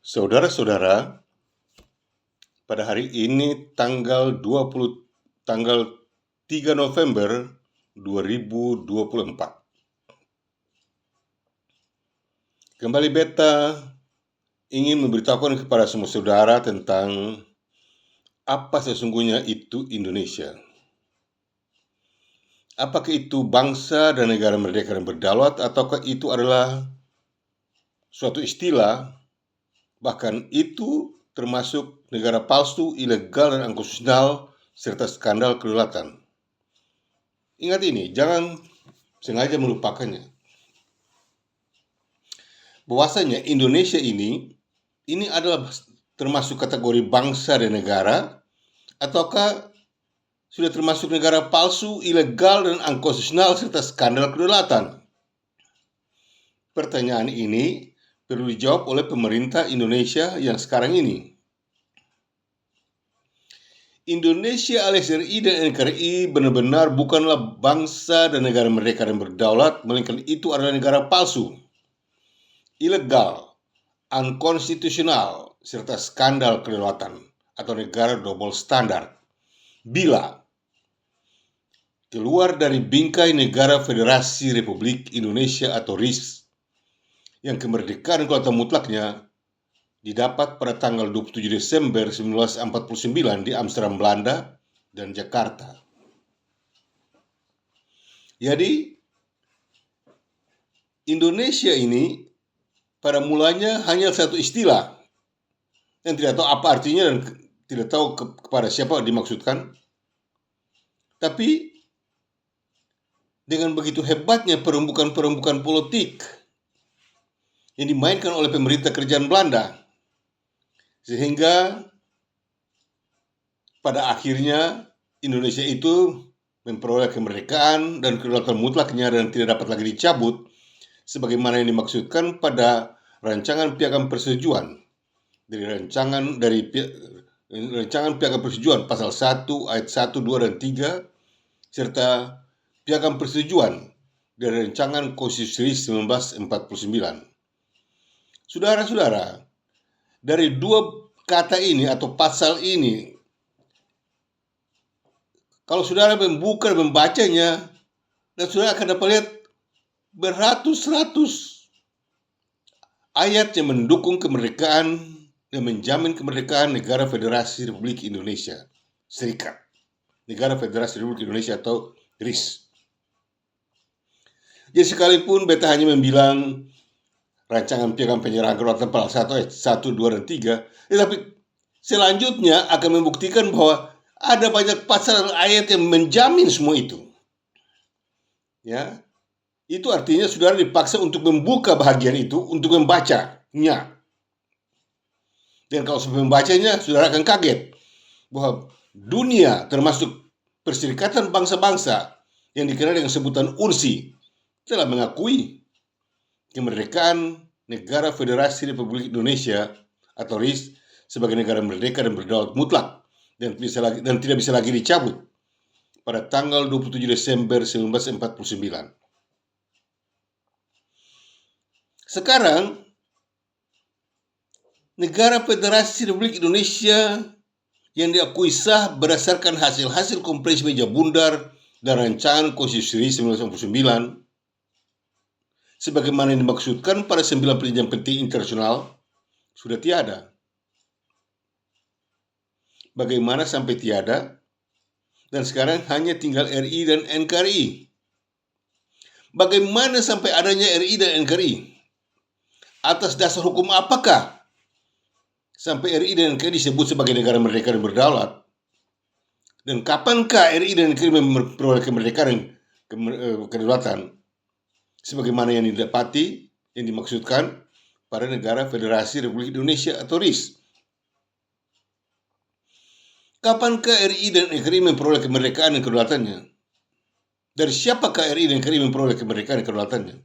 Saudara-saudara, pada hari ini tanggal 3 November 2024. Kembali beta ingin memberitahukan kepada semua saudara tentang apa sesungguhnya itu Indonesia. Apakah itu bangsa dan negara merdeka dan berdaulat, ataukah itu adalah suatu istilah, bahkan itu termasuk negara palsu, ilegal, dan unconstitusional, serta skandal kedaulatan. Ingat ini, jangan sengaja melupakannya. Bahwasanya Indonesia ini adalah termasuk kategori bangsa dan negara, ataukah sudah termasuk negara palsu, ilegal, dan unconstitusional, serta skandal kedaulatan? Pertanyaan ini perlu dijawab oleh pemerintah Indonesia yang sekarang ini. Indonesia alias RI dan NKRI benar-benar bukanlah bangsa dan negara merdeka dan berdaulat, melainkan itu adalah negara palsu, ilegal, unconstitutional, serta skandal kedaulatan atau negara double standard. Bila keluar dari bingkai Negara Federasi Republik Indonesia atau RIS yang kemerdekaan dan kedaulatan mutlaknya didapat pada tanggal 27 Desember 1949 di Amsterdam, Belanda dan Jakarta. Jadi, Indonesia ini pada mulanya hanya satu istilah yang tidak tahu apa artinya dan tidak tahu kepada siapa dimaksudkan. Tapi dengan begitu hebatnya perembukan-perembukan politik yang dimainkan oleh pemerintah kerajaan Belanda, sehingga pada akhirnya Indonesia itu memperoleh kemerdekaan dan kedaulatan mutlaknya dan tidak dapat lagi dicabut, sebagaimana yang dimaksudkan pada rancangan Piagam Persetujuan dari rancangan Piagam Persetujuan pasal 1 ayat 1, 2, dan 3 serta Piagam Persetujuan dari rancangan Konstitusi 1949. Saudara-saudara, dari dua kata ini atau pasal ini, kalau saudara membuka dan membacanya, dan saudara akan dapat lihat beratus-ratus ayat yang mendukung kemerdekaan dan menjamin kemerdekaan Negara Federasi Republik Indonesia Serikat, Negara Federasi Republik Indonesia atau RIS. Jadi sekalipun beta hanya membilang rancangan Piagam Penyerahan Kedaulatan pasal 1 ayat 1, 2, dan 3, tetapi selanjutnya akan membuktikan bahwa ada banyak pasal ayat yang menjamin semua itu. Ya, itu artinya saudara dipaksa untuk membuka bahagian itu, untuk membacanya. Dan kalau sudah membacanya, saudara akan kaget bahwa dunia, termasuk Perserikatan Bangsa-Bangsa yang dikenal dengan sebutan UNSI, telah mengakui kemerdekaan Negara Federasi Republik Indonesia atau RIS sebagai negara merdeka dan berdaulat mutlak dan tidak bisa lagi dicabut pada tanggal 27 Desember 1949. Sekarang, Negara Federasi Republik Indonesia yang diakui sah berdasarkan hasil-hasil kompresi meja bundar dan rancangan Konstitusi 1949 sebagaimana yang dimaksudkan pada 9 perjanjian penting internasional sudah tiada. Bagaimana sampai tiada? Dan sekarang hanya tinggal RI dan NKRI. Bagaimana sampai adanya RI dan NKRI? Atas dasar hukum apakah sampai RI dan NKRI disebut sebagai negara merdeka dan berdaulat? Dan kapankah RI dan NKRI memperoleh kemerdekaan dan kedaulatan sebagaimana yang didapati, yang dimaksudkan pada Negara Federasi Republik Indonesia atau RIS? Kapankah RI dan NKRI memperoleh kemerdekaan dan kedaulatannya? Dari siapakah RI dan NKRI memperoleh kemerdekaan dan kedaulatannya?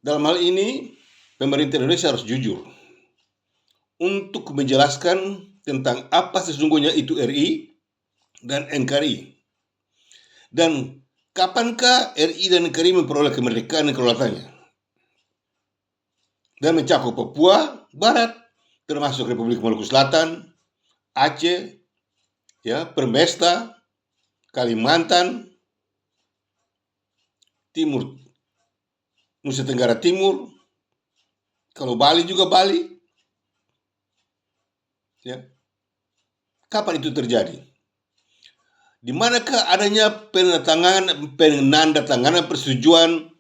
Dalam hal ini, pemerintah Indonesia harus jujur untuk menjelaskan tentang apa sesungguhnya itu RI dan NKRI. Dan kapankah RI dan NKRI memperoleh kemerdekaan dan kedaulatannya? Dan mencakup Papua Barat, termasuk Republik Maluku Selatan, Aceh, ya, Permesta, Kalimantan Timur, Nusa Tenggara Timur, kalau Bali juga Bali, ya. Kapan itu terjadi? Di manakah adanya penandatanganan persetujuan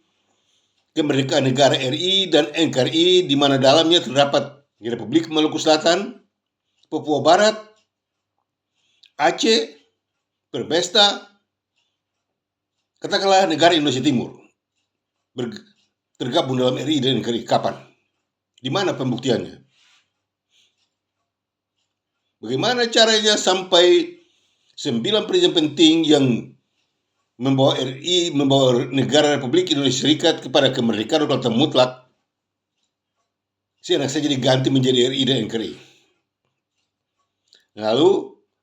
kemerdekaan negara RI dan NKRI, di mana dalamnya terdapat Republik Maluku Selatan, Papua Barat, Aceh, Permesta, katakanlah negara Indonesia Timur tergabung dalam RI dan NKRI. Kapan? Di mana pembuktiannya? Bagaimana caranya sampai 9 perjanjian penting yang membawa negara Republik Indonesia Serikat kepada kemerdekaan dan mutlak, saja diganti menjadi RI dan NKRI. Lalu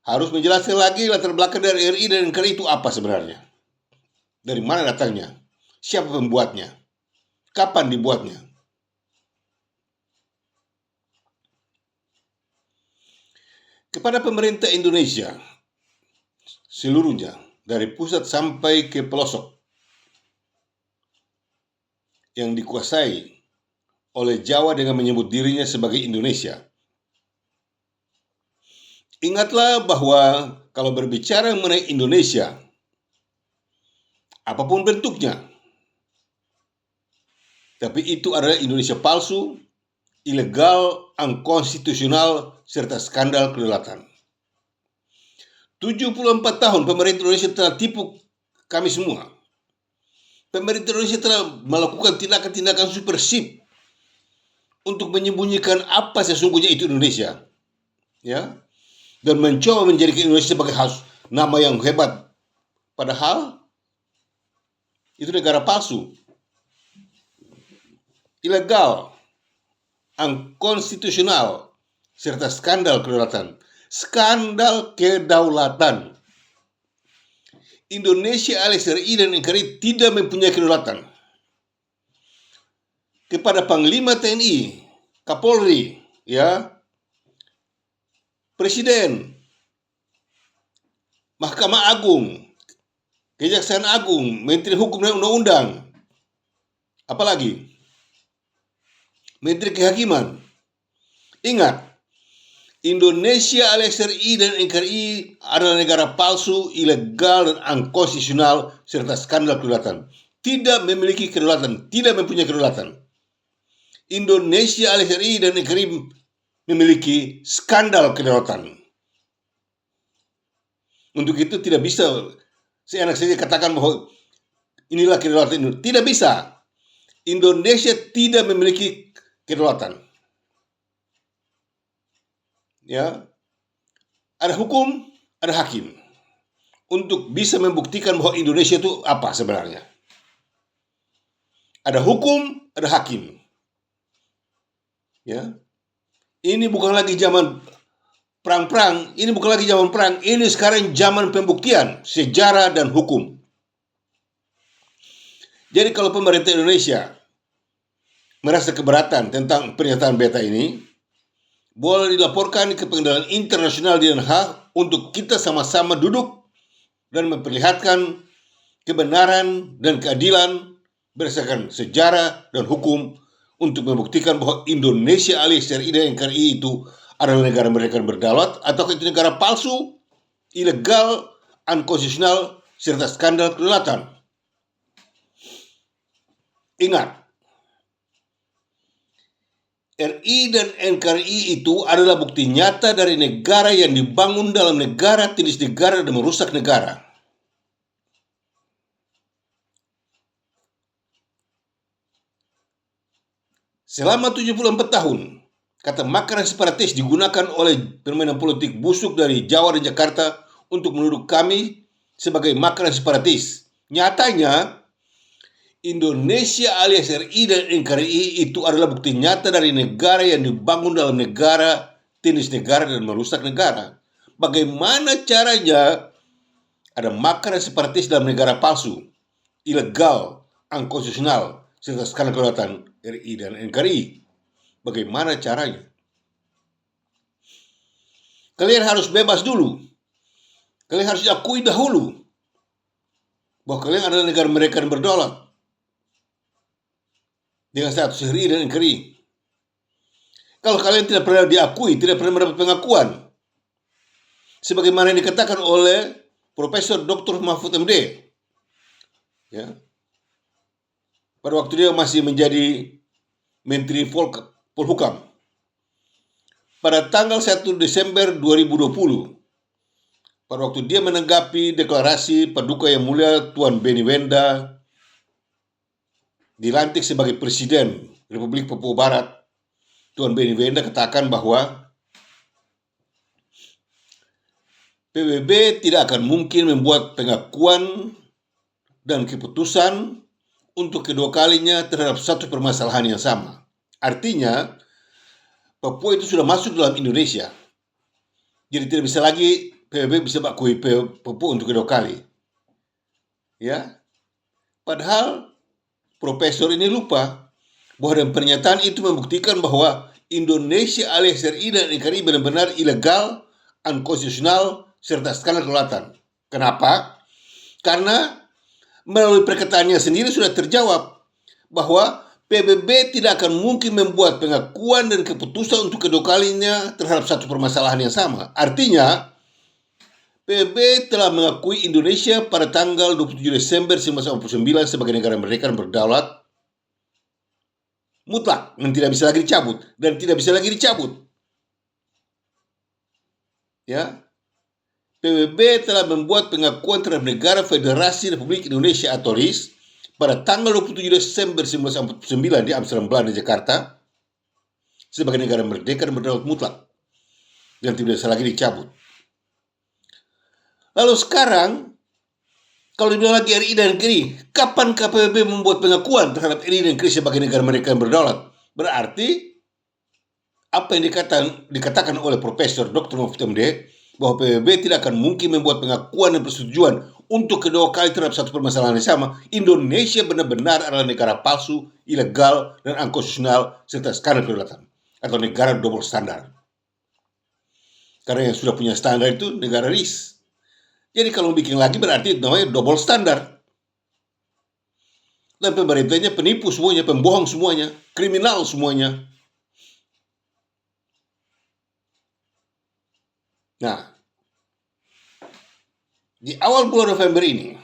harus menjelaskan lagi latar belakang dari RI dan NKRI itu apa sebenarnya. Dari mana datangnya? Siapa pembuatnya? Kapan dibuatnya? Kepada pemerintah Indonesia seluruhnya, dari pusat sampai ke pelosok, yang dikuasai oleh Jawa dengan menyebut dirinya sebagai Indonesia. Ingatlah bahwa kalau berbicara mengenai Indonesia, apapun bentuknya, tapi itu adalah Indonesia palsu, ilegal, unkonstitusional, serta skandal kedaulatan. 74 tahun pemerintah Indonesia telah tipu kami semua. Pemerintah Indonesia telah melakukan tindakan-tindakan supersip untuk menyembunyikan apa sesungguhnya itu Indonesia, ya, dan mencoba menjadikan Indonesia sebagai nama yang hebat, padahal itu negara palsu, ilegal, unkonstitusional, serta skandal kedaulatan. Skandal kedaulatan. Indonesia alias RI dan NKRI tidak mempunyai kedaulatan. Kepada Panglima TNI, Kapolri, ya, Presiden, Mahkamah Agung, Kejaksaan Agung, Menteri Hukum dan Undang-Undang, apalagi Menteri Kehakiman. Ingat, Indonesia alias RI dan NKRI adalah negara palsu, ilegal, dan unkonstitusional, serta skandal kedaulatan. Tidak memiliki kedaulatan, tidak mempunyai kedaulatan. Indonesia alias RI dan NKRI memiliki skandal kedaulatan. Untuk itu tidak bisa seenak saja katakan bahwa inilah kedaulatan Indonesia. Tidak bisa. Indonesia tidak memiliki kedaulatan. Ya, ada hukum, ada hakim untuk bisa membuktikan bahwa Indonesia itu apa sebenarnya. Ada hukum, ada hakim. Ya, ini bukan lagi zaman perang-perang, ini bukan lagi zaman perang, ini sekarang zaman pembuktian sejarah dan hukum. Jadi kalau pemerintah Indonesia merasa keberatan tentang pernyataan beta ini, boleh dilaporkan ke Pengadilan Internasional di Den Haag untuk kita sama-sama duduk dan memperlihatkan kebenaran dan keadilan berdasarkan sejarah dan hukum untuk membuktikan bahwa Indonesia alias RI dan NKRI itu adalah negara mereka berdaulat atau itu negara palsu, ilegal, unkonstitusional, serta skandal kedaulatan. Ingat, RI dan NKRI itu adalah bukti nyata dari negara yang dibangun dalam negara, tindas negara, dan merusak negara. Selama 74 tahun, kata makar separatis digunakan oleh permainan politik busuk dari Jawa dan Jakarta untuk menuduh kami sebagai makar separatis. Nyatanya, Indonesia alias RI dan NKRI itu adalah bukti nyata dari negara yang dibangun dalam negara, tindas negara, dan merusak negara. Bagaimana caranya ada makar dan separatis dalam negara palsu, ilegal, unkonstitusional, serta skandal kedaulatan RI dan NKRI. Bagaimana caranya? Kalian harus bebas dulu. Kalian harus diakui dahulu bahwa kalian adalah negara mereka yang berdaulat dengan status RI dan NKRI. Kalau kalian tidak pernah diakui, tidak pernah mendapat pengakuan, sebagaimana yang dikatakan oleh Profesor Dr. Mahfud MD, ya, pada waktu dia masih menjadi Menteri Polhukam, pada tanggal 1 Desember 2020, pada waktu dia menanggapi deklarasi Paduka Yang Mulia Tuan Beni Wenda dilantik sebagai Presiden Republik Papua Barat, Tuan Beni Wenda katakan bahwa PBB tidak akan mungkin membuat pengakuan dan keputusan untuk kedua kalinya terhadap satu permasalahan yang sama. Artinya, Papua itu sudah masuk dalam Indonesia. Jadi tidak bisa lagi PBB bisa mengakui Papua untuk kedua kali. Ya. Padahal profesor ini lupa bahwa dalam pernyataan itu membuktikan bahwa Indonesia alias RI dan NKRI benar-benar ilegal, unkonstitusional, serta skandal kedaulatan. Kenapa? Karena melalui perkataannya sendiri sudah terjawab bahwa PBB tidak akan mungkin membuat pengakuan dan keputusan untuk kedua kalinya terhadap satu permasalahan yang sama. Artinya, PBB telah mengakui Indonesia pada tanggal 27 Desember 1989 sebagai negara merdeka dan berdaulat mutlak dan tidak bisa lagi dicabut. Ya. PBB telah membuat pengakuan terhadap Negara Federasi Republik Indonesia atau RIS pada tanggal 27 Desember 1949 di Amsterdam, Belanda, Jakarta sebagai negara merdeka dan berdaulat mutlak dan tidak bisa lagi dicabut. Lalu sekarang, kalau dibilang lagi RI dan NKRI, kapan PBB membuat pengakuan terhadap RI dan NKRI sebagai negara mereka yang berdaulat? Berarti apa yang dikatakan oleh Profesor Dr. Mahfud MD bahwa PBB tidak akan mungkin membuat pengakuan dan persetujuan untuk kedua kali terhadap satu permasalahan yang sama. Indonesia benar-benar adalah negara palsu, ilegal, dan unkonstitusional serta skandal kedaulatan atau negara double standar. Karena yang sudah punya standar itu negara RIS. Jadi kalau bikin lagi berarti namanya double standar. Dan pemerintahnya penipu semuanya, pembohong semuanya, kriminal semuanya. Nah, di awal bulan November ini,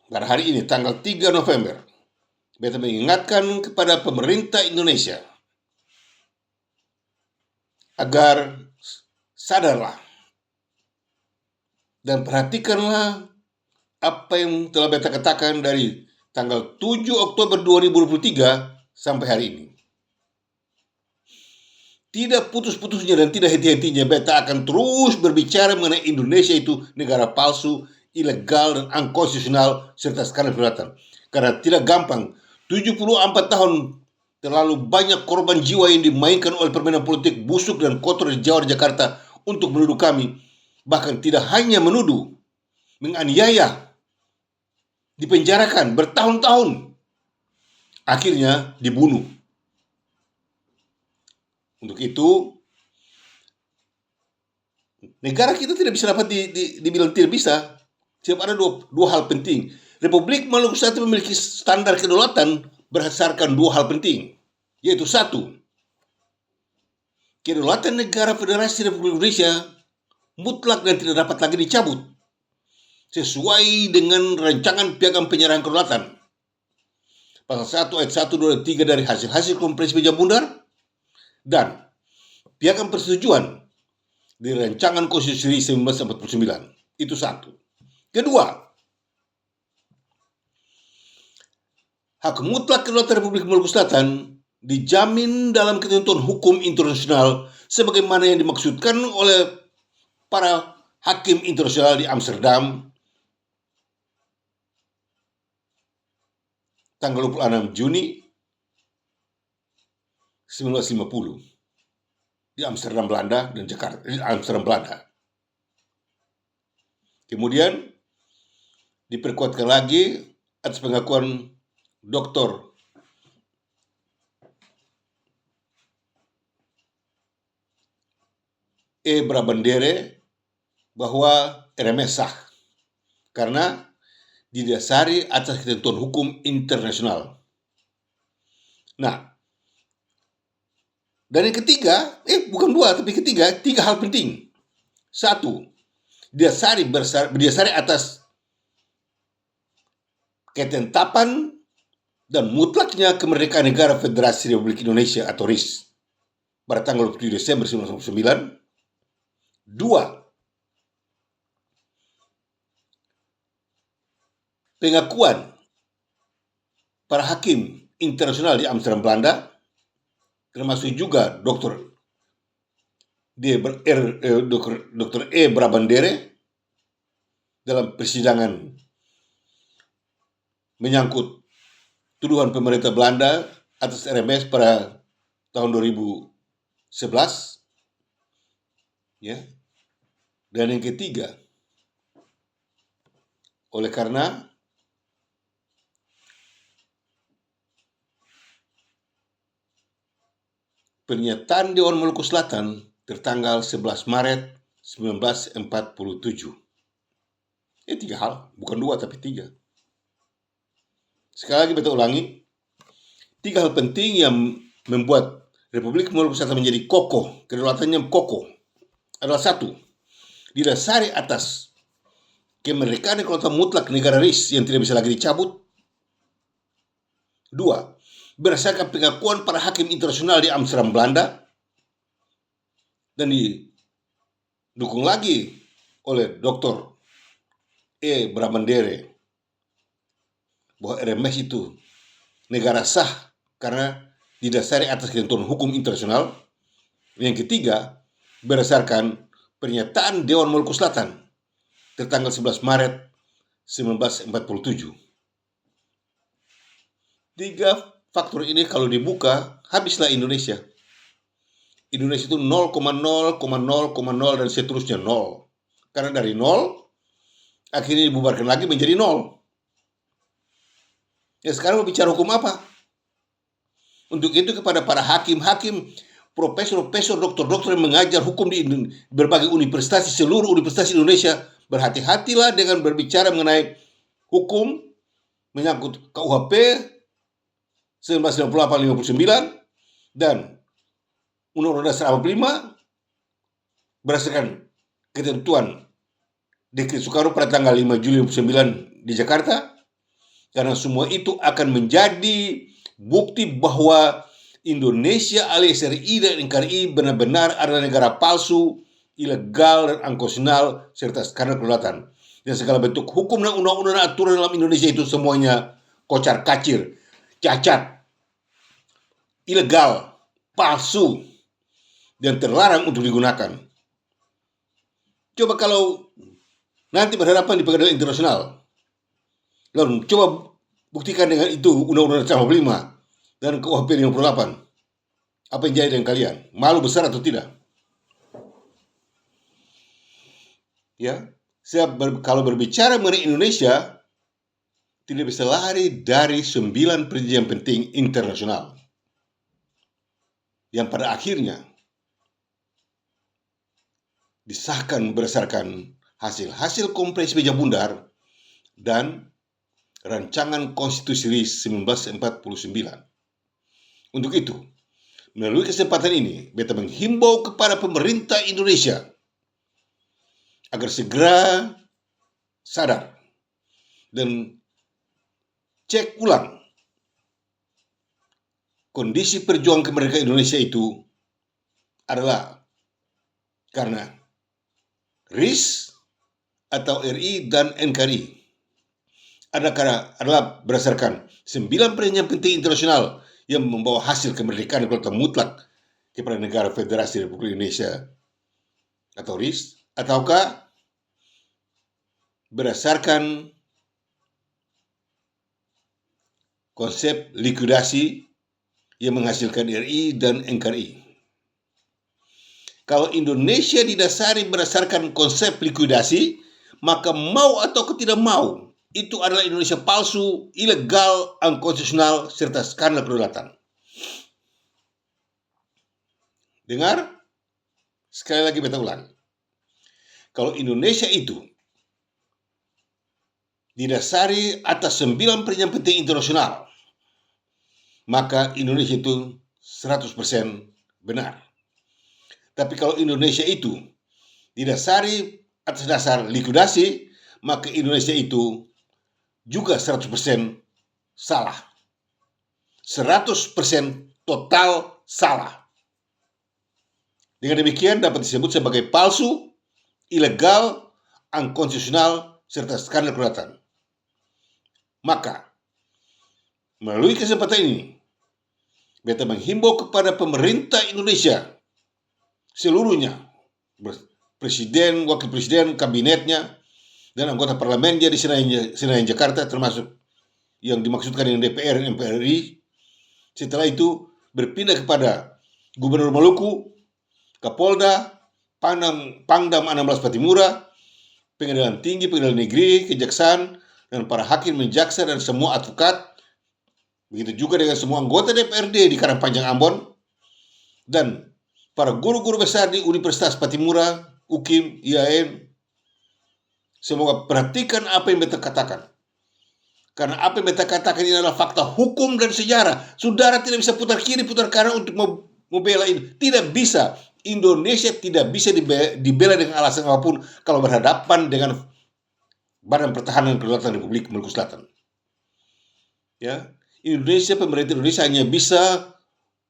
pada hari ini tanggal 3 November, beta mengingatkan kepada pemerintah Indonesia agar sadarlah dan perhatikanlah apa yang telah beta katakan dari tanggal 7 Oktober 2023 sampai hari ini. Tidak putus-putusnya dan tidak henti-hentinya beta akan terus berbicara mengenai Indonesia itu negara palsu, ilegal, dan unkonstitusional serta skandal kedaulatan. Karena tidak gampang, 74 tahun terlalu banyak korban jiwa yang dimainkan oleh permainan politik busuk dan kotor di Jawa dan Jakarta untuk menuduh kami. Bahkan tidak hanya menuduh, menganiaya, dipenjarakan bertahun-tahun, akhirnya dibunuh. Untuk itu, negara kita tidak bisa dapat dibilang tidak bisa. Sebab ada dua hal penting. Republik Maluku Selatan memiliki standar kedaulatan berdasarkan dua hal penting. Yaitu satu, kedaulatan negara Federasi Republik Indonesia mutlak dan tidak dapat lagi dicabut. Sesuai dengan rancangan Piagam Penyerahan Kedaulatan. Pasal 1 ayat 1, 2, dan 3 dari hasil-hasil konferensi meja bundar. Dan piagam persetujuan di rancangan konstitusi 1949. Itu satu. Kedua, hak mutlak kedaulatan Republik Maluku Selatan dijamin dalam ketentuan hukum internasional sebagaimana yang dimaksudkan oleh para hakim internasional di Amsterdam tanggal 26 Juni 1950 di Amsterdam, Belanda dan Jakarta, di Amsterdam, Belanda. Kemudian diperkuatkan lagi atas pengakuan Dr. E. Brabandere bahwa RMS sah karena didasari atas ketentuan hukum internasional. Nah, dan yang ketiga, bukan dua, tapi ketiga, 3 hal penting. Satu, berdasari atas ketetapan dan mutlaknya kemerdekaan negara Federasi Republik Indonesia atau RIS pada tanggal 7 Desember 1949. Dua, pengakuan para hakim internasional di Amsterdam, Belanda, termasuk juga Dr. E. Brabandere dalam persidangan menyangkut tuduhan pemerintah Belanda atas RMS pada tahun 2011. Ya. Dan yang ketiga, oleh karena pernyataan Dewan Maluku Selatan tertanggal 11 Maret 1947. 3 hal, bukan 2 tapi 3. Sekali lagi kita ulangi, 3 hal penting yang membuat Republik Maluku Selatan menjadi kokoh, kedaulatannya kokoh, adalah satu, didasari atas kemerdekaan dan kedaulatan mutlak negara RIS yang tidak bisa lagi dicabut. Dua, berdasarkan pengakuan para hakim internasional di Amsterdam, Belanda, dan didukung lagi oleh Dr. E. Brabandere bahwa RMS itu negara sah karena didasari atas ketentuan hukum internasional. Yang ketiga, berdasarkan pernyataan Dewan Maluku Selatan tertanggal 11 Maret 1947. 3 faktor ini kalau dibuka, habislah Indonesia. Indonesia itu 0,0,0,0 dan seterusnya 0. Karena dari 0, akhirnya dibubarkan lagi menjadi 0. Ya sekarang mau bicara hukum apa? Untuk itu kepada para hakim-hakim, profesor-profesor, dokter-dokter yang mengajar hukum di berbagai universitas, seluruh universitas Indonesia, berhati-hatilah dengan berbicara mengenai hukum menyangkut KUHP 1998-59 dan Undang-Undang Dasar 45 berdasarkan ketentuan Dekret Soekarno pada tanggal 5 Juli 1999 di Jakarta, karena semua itu akan menjadi bukti bahwa Indonesia alias RI dan NKRI benar-benar adalah negara palsu, ilegal dan unkonstitusional serta karena kedaulatan. Dan segala bentuk hukum dan undang-undang dan aturan dalam Indonesia itu semuanya kocar kacir, cacat, ilegal, palsu, dan terlarang untuk digunakan. Coba kalau nanti berhadapan di pengadilan internasional, lalu coba buktikan dengan itu Undang-Undang 45 dan KUHP 58. Apa yang jadi dengan kalian? Malu besar atau tidak? Ya, kalau berbicara mengenai Indonesia, tidak bisa lari dari 9 perjanjian penting internasional yang pada akhirnya disahkan berdasarkan hasil-hasil kompresi meja bundar dan rancangan konstitusi RIS 1949. Untuk itu, melalui kesempatan ini, beta menghimbau kepada pemerintah Indonesia agar segera sadar dan cek ulang kondisi perjuangan kemerdekaan Indonesia itu adalah karena RIS atau RI dan NKRI adalah berdasarkan 9 perjanjian penting internasional yang membawa hasil kemerdekaan dan kedaulatan mutlak kepada negara Federasi Republik Indonesia atau RIS, ataukah berdasarkan konsep likuidasi yang menghasilkan RI dan NKRI. Kalau Indonesia didasari berdasarkan konsep likuidasi, maka mau atau tidak mau, itu adalah Indonesia palsu, ilegal, unkonstitusional, serta skandal kedaulatan. Dengar? Sekali lagi beta ulang. Kalau Indonesia itu didasari atas 9 perjanjian penting internasional, maka Indonesia itu 100% benar. Tapi kalau Indonesia itu didasari atas dasar likuidasi, maka Indonesia itu juga 100% salah. 100% total salah. Dengan demikian dapat disebut sebagai palsu, ilegal, unkonstitusional, serta skandal kedaulatan. Maka, melalui kesempatan ini, beta menghimbau kepada pemerintah Indonesia seluruhnya, presiden, wakil presiden, kabinetnya, dan anggota parlemennya di Senayan Jakarta, termasuk yang dimaksudkan dengan DPR dan MPR RI. Setelah itu berpindah kepada Gubernur Maluku, Kapolda, Pangdam 16 Patimura, Pengadilan Tinggi, Pengadilan Negeri, Kejaksaan, dan para hakim dan jaksa dan semua advokat, begitu juga dengan semua anggota DPRD di Karangpanjang Ambon, dan para guru-guru besar di Universitas Patimura, UKIM, IAIN. Semoga perhatikan apa yang beta katakan. Karena apa yang beta katakan ini adalah fakta hukum dan sejarah. Saudara tidak bisa putar kiri, putar kanan untuk membela ini. Tidak bisa. Indonesia tidak bisa dibela dengan alasan apapun kalau berhadapan dengan Badan Pertahanan Kedaulatan Republik Maluku Selatan. Ya, Indonesia, pemerintah Indonesia hanya bisa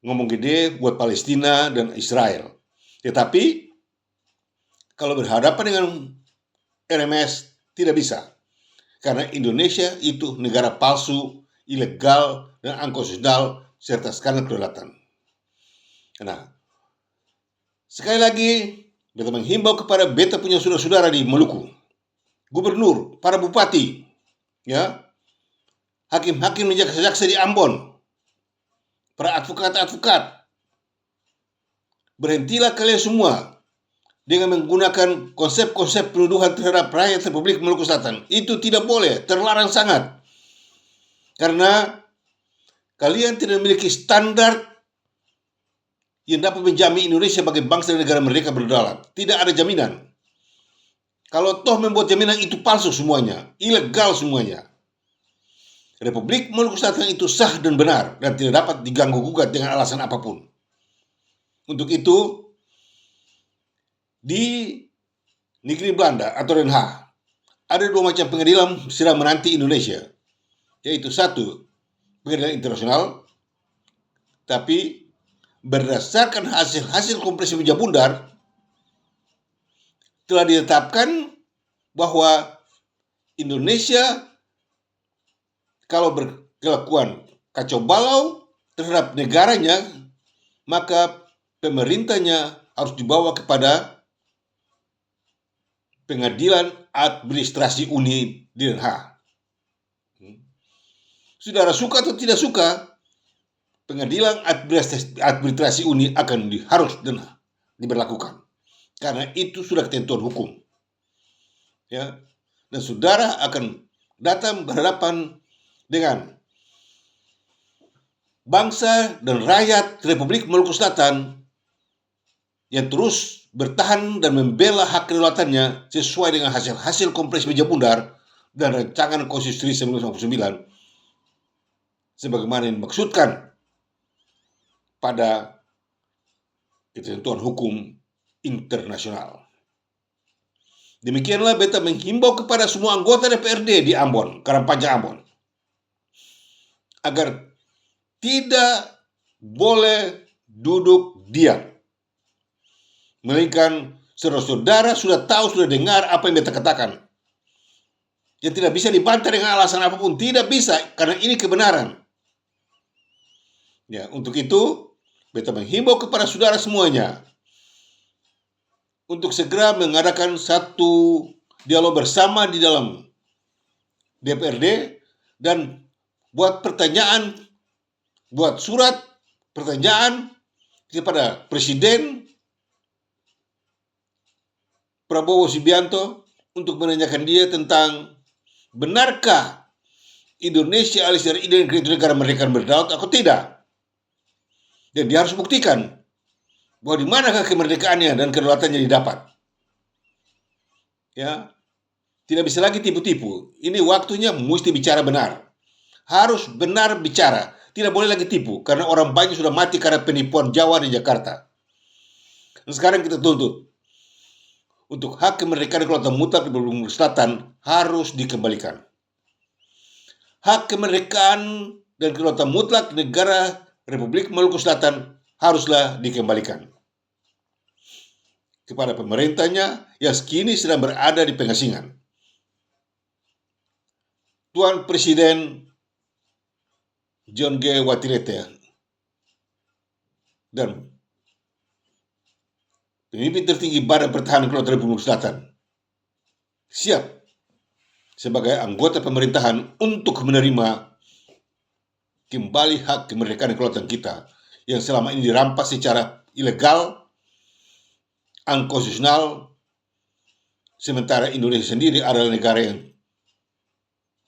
ngomong gede buat Palestina dan Israel. Tetapi kalau berhadapan dengan RMS tidak bisa. Karena Indonesia itu negara palsu, ilegal, dan unkonstitusional, serta skandal kedaulatan. Nah, sekali lagi, beta menghimbau kepada beta punya saudara-saudara di Maluku, gubernur, para bupati, ya, hakim-hakim dan jaksa-jaksa di Ambon, para advokat-advokat, berhentilah kalian semua dengan menggunakan konsep-konsep penuduhan terhadap rakyat Republik Maluku Selatan. Itu tidak boleh, terlarang sangat. Karena kalian tidak memiliki standar yang dapat menjamin Indonesia sebagai bangsa dan negara merdeka berdaulat. Tidak ada jaminan. Kalau toh membuat jaminan itu palsu semuanya, ilegal semuanya. Republik Maluku Selatan itu sah dan benar dan tidak dapat diganggu-gugat dengan alasan apapun. Untuk itu, di negeri Belanda atau Den Haag ada 2 macam pengadilan sedang menanti Indonesia, yaitu 1 pengadilan internasional, tapi berdasarkan hasil kompresi meja bundar telah ditetapkan bahwa Indonesia kalau berkelakuan kacau balau terhadap negaranya, maka pemerintahnya harus dibawa kepada pengadilan administrasi Uni di Den Haag. Saudara suka atau tidak suka, pengadilan administrasi Uni akan harus diberlakukan. Karena itu sudah ketentuan hukum. Ya. Dan saudara akan datang berhadapan dengan bangsa dan rakyat Republik Maluku Selatan yang terus bertahan dan membela hak kedaulatannya sesuai dengan hasil kompresi meja bundar dan rancangan konstitusi 1959 sebagaimana yang dimaksudkan pada ketentuan hukum internasional. Demikianlah beta menghimbau kepada semua anggota DPRD di Ambon, Karangpanjang Ambon, agar tidak boleh duduk diam. Melainkan saudara-saudara sudah tahu, sudah dengar apa yang beta katakan. Yang tidak bisa dibantah dengan alasan apapun, tidak bisa, karena ini kebenaran. Ya, untuk itu beta menghimbau kepada saudara semuanya untuk segera mengadakan satu dialog bersama di dalam DPRD dan buat surat pertanyaan kepada Presiden Prabowo Subianto untuk menanyakan dia tentang benarkah Indonesia alias dari negara merdeka berdaulat atau tidak? Dan dia harus buktikan bahwa di manakah kemerdekaannya dan kedaulatannya didapat. Ya, tidak bisa lagi tipu-tipu. Ini waktunya mesti bicara benar. Harus benar bicara. Tidak boleh lagi tipu, karena orang banyak sudah mati karena penipuan Jawa di Jakarta. Dan sekarang kita tuntut untuk hak kemerdekaan kedaulatan mutlak di Maluku Selatan harus dikembalikan. Hak kemerdekaan dan kedaulatan mutlak negara Republik Maluku Selatan haruslah dikembalikan kepada pemerintahnya yang kini sedang berada di pengasingan. Tuan Presiden John G. Watirete dan pemimpin tertinggi Badan Pertahanan Kedaulatan Republik Selatan siap sebagai anggota pemerintahan untuk menerima kembali hak kemerdekaan dan kedaulatan kita yang selama ini dirampas secara ilegal, unkonstitusional, sementara Indonesia sendiri adalah negara yang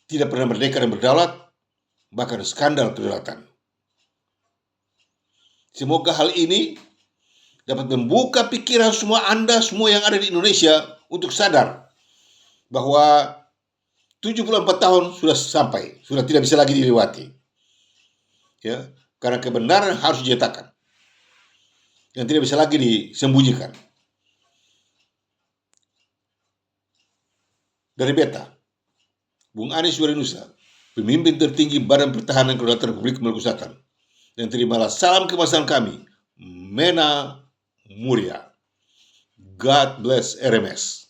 tidak pernah merdeka dan berdaulat, bahkan skandal kedaulatan. Semoga hal ini dapat membuka pikiran semua Anda, semua yang ada di Indonesia untuk sadar bahwa 74 tahun sudah sampai, sudah tidak bisa lagi dilewati. Ya, karena kebenaran harus dinyatakan dan tidak bisa lagi disembunyikan. Dari Beta, Bung Anies Warinusa, pemimpin tertinggi Badan Pertahanan Kedaulatan Republik Maluku Selatan, dan terimalah salam kebangsaan kami, Mena Muria. God bless RMS.